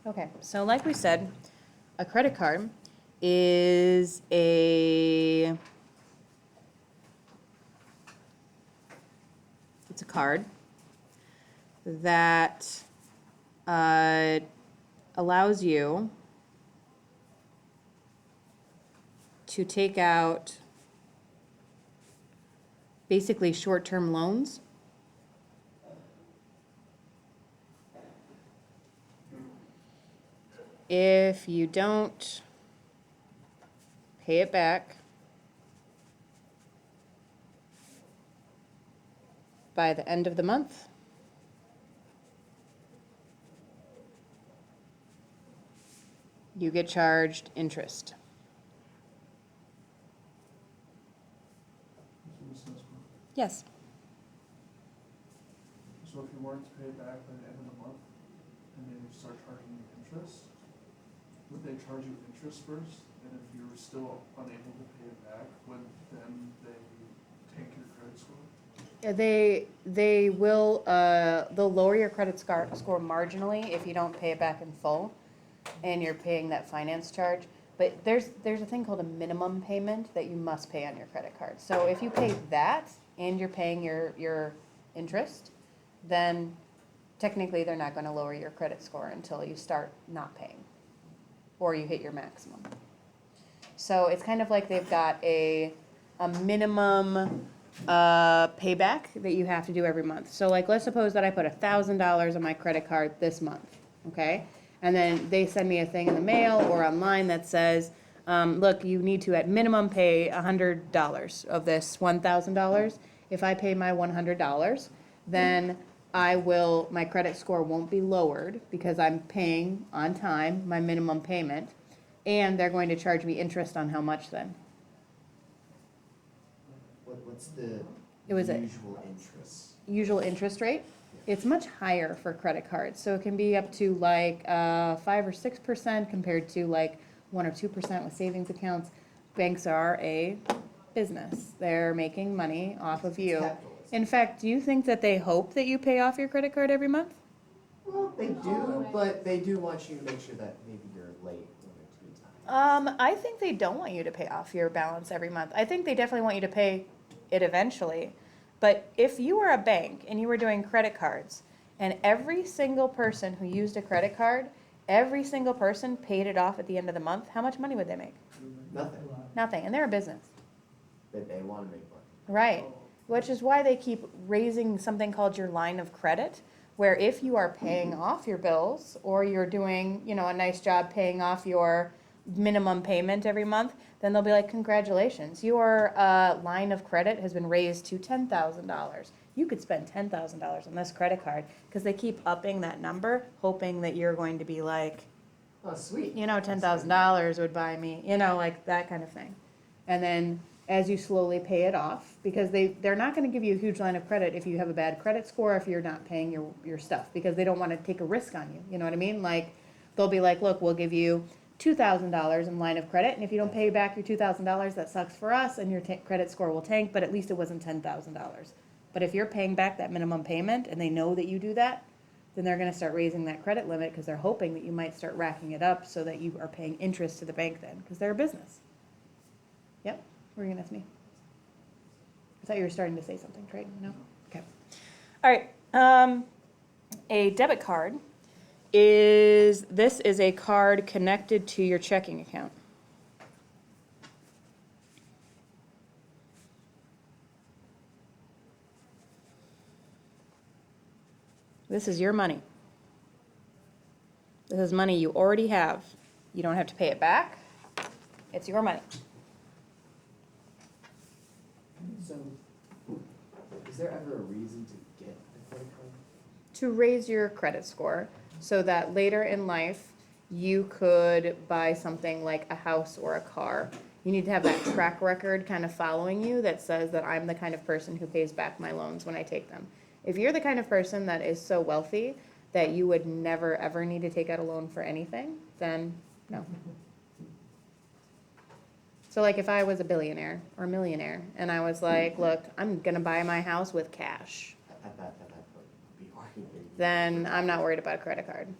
Okay, so like we said, a credit card is it's a card that allows you to take out basically short-term loans. If you don't pay it back by the end of the month, you get charged interest. Yes. So if you weren't to pay it back by the end of the month, and they would start charging you interest, would they charge you interest first? And if you were still unable to pay it back, would then they tank your credit score? Yeah, they will, they'll lower your credit score marginally if you don't pay it back in full and you're paying that finance charge. But there's a thing called a minimum payment that you must pay on your credit card. So if you pay that and you're paying your interest, then technically they're not gonna lower your credit score until you start not paying or you hit your maximum. So it's kind of like they've got a minimum payback that you have to do every month. So like, let's suppose that I put $1,000 on my credit card this month, okay? And then they send me a thing in the mail or online that says, look, you need to at minimum pay $100 of this $1,000. If I pay my $100, then my credit score won't be lowered because I'm paying on time my minimum payment, and they're going to charge me interest on how much then? What's the It was usual interest? Usual interest rate? It's much higher for credit cards, so it can be up to like 5 or 6% compared to like 1 or 2% with savings accounts. Banks are a business. They're making money off of you. Capitalism. In fact, do you think that they hope that you pay off your credit card every month? Well, they do, but they do want you to make sure that maybe you're late one or two times. I think they don't want you to pay off your balance every month. I think they definitely want you to pay it eventually. But if you were a bank and you were doing credit cards, and every single person who used a credit card, every single person paid it off at the end of the month, how much money would they make? Nothing. Nothing. And they're a business. But they want to make money. Right. Which is why they keep raising something called your line of credit, where if you are paying off your bills or you're doing, a nice job paying off your minimum payment every month, then they'll be like, congratulations, your line of credit has been raised to $10,000. You could spend $10,000 on this credit card, because they keep upping that number, hoping that you're going to be like, Oh, sweet. $10,000 would buy me, like that kind of thing. And then as you slowly pay it off, because they're not going to give you a huge line of credit if you have a bad credit score, if you're not paying your stuff, because they don't want to take a risk on you. You know what I mean? Like, they'll be like, look, we'll give you $2,000 in line of credit, and if you don't pay back your $2,000, that sucks for us, and your credit score will tank, but at least it wasn't $10,000. But if you're paying back that minimum payment, and they know that you do that, then they're going to start raising that credit limit, because they're hoping that you might start racking it up so that you are paying interest to the bank then, because they're a business. Yep. What were you going to ask me? I thought you were starting to say something, Trey. No? Okay. All right. A debit card is a card connected to your checking account. This is your money. This is money you already have. You don't have to pay it back. It's your money. So, is there ever a reason to get a credit card? To raise your credit score so that later in life you could buy something like a house or a car. You need to have that track record kind of following you that says that I'm the kind of person who pays back my loans when I take them. If you're the kind of person that is so wealthy that you would never ever need to take out a loan for anything, then no. So like if I was a billionaire or a millionaire and I was like, look, I'm gonna buy my house with cash, At that point, be working. then I'm not worried about a credit card.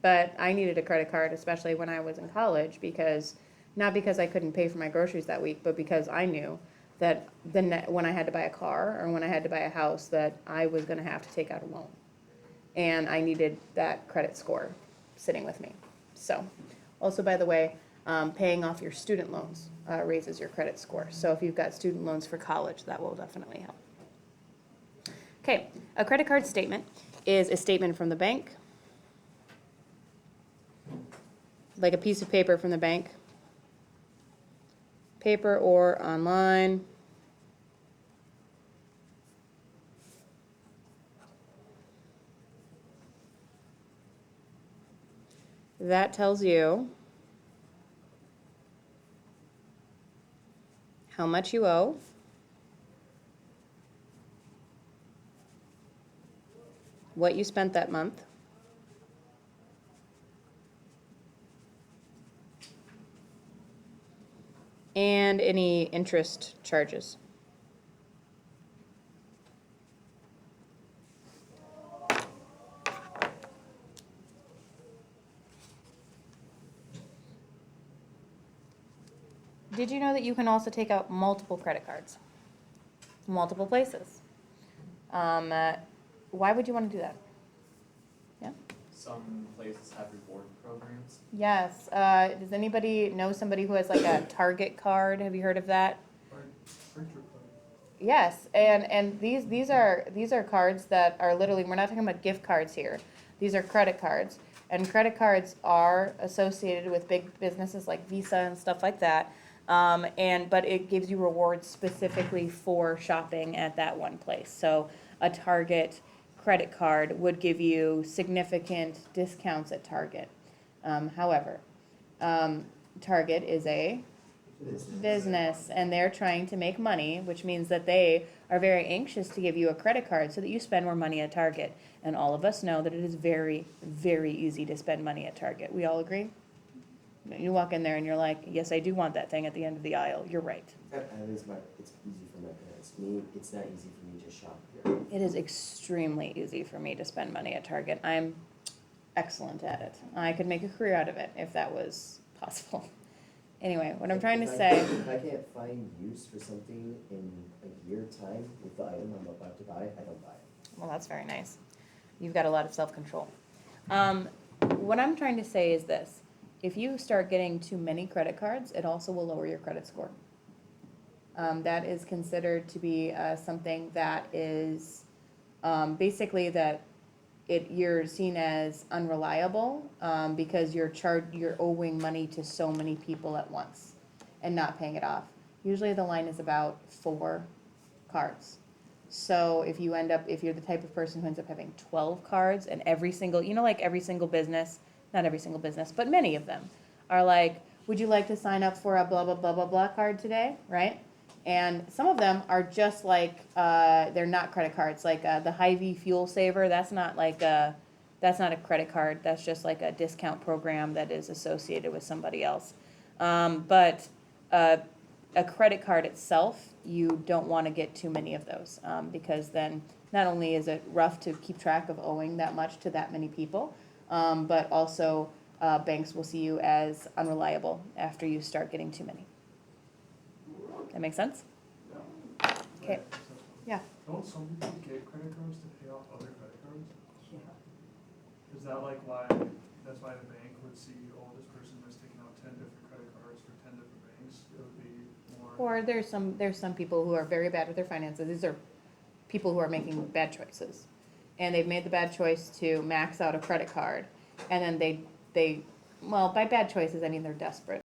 But I needed a credit card, especially when I was in college, because, not because I couldn't pay for my groceries that week, but because I knew that when I had to buy a car or when I had to buy a house, that I was gonna have to take out a loan. And I needed that credit score sitting with me. So, also, by the way, paying off your student loans raises your credit score. So if you've got student loans for college, that will definitely help. Okay, a credit card statement is a statement from the bank, like a piece of paper from the bank, paper or online. That tells you how much you owe, what you spent that month, and any interest charges. Did you know that you can also take out multiple credit cards? Multiple places. Why would you want to do that? Yeah? Some places have reward programs. Yes. Does anybody know somebody who has like a Target card? Have you heard of that? Printer card. Yes, and these are cards that are literally, we're not talking about gift cards here. These are credit cards. And credit cards are associated with big businesses like Visa and stuff like that. But it gives you rewards specifically for shopping at that one place. So a Target credit card would give you significant discounts at Target. However, Target is a business and they're trying to make money, which means that they are very anxious to give you a credit card so that you spend more money at Target. And all of us know that it is very, very easy to spend money at Target. We all agree? You walk in there and you're like, yes, I do want that thing at the end of the aisle. You're right. It's easy for my parents. Me, it's not easy for me to shop here. It is extremely easy for me to spend money at Target. I'm excellent at it. I could make a career out of it if that was possible. Anyway, what I'm trying to say, If I can't find use for something in a year time with the item I'm about to buy, I don't buy it. well, that's very nice. You've got a lot of self-control. What I'm trying to say is this. If you start getting too many credit cards, it also will lower your credit score. That is considered to be something that is basically that you're seen as unreliable because you're owing money to so many people at once and not paying it off. Usually the line is about 4 cards. So if you're the type of person who ends up having 12 cards and every single business, not every single business, but many of them are like, would you like to sign up for a blah, blah, blah, blah, blah card today, right? And some of them are just like, they're not credit cards, like the Hy-Vee Fuel Saver, that's not a credit card, that's just like a discount program that is associated with somebody else. But a credit card itself, you don't want to get too many of those because then not only is it rough to keep track of owing that much to that many people, but also banks will see you as unreliable after you start getting too many. That make sense? Yeah. Okay. Yeah. Don't some people get credit cards to pay off other credit cards? Yeah. Is that like that's why the bank would see, oh, this person is taking out 10 different credit cards for 10 different banks? It would be more. Or there's some people who are very bad with their finances. These are people who are making bad choices. And they've made the bad choice to max out a credit card. And then by bad choices, I mean they're desperate.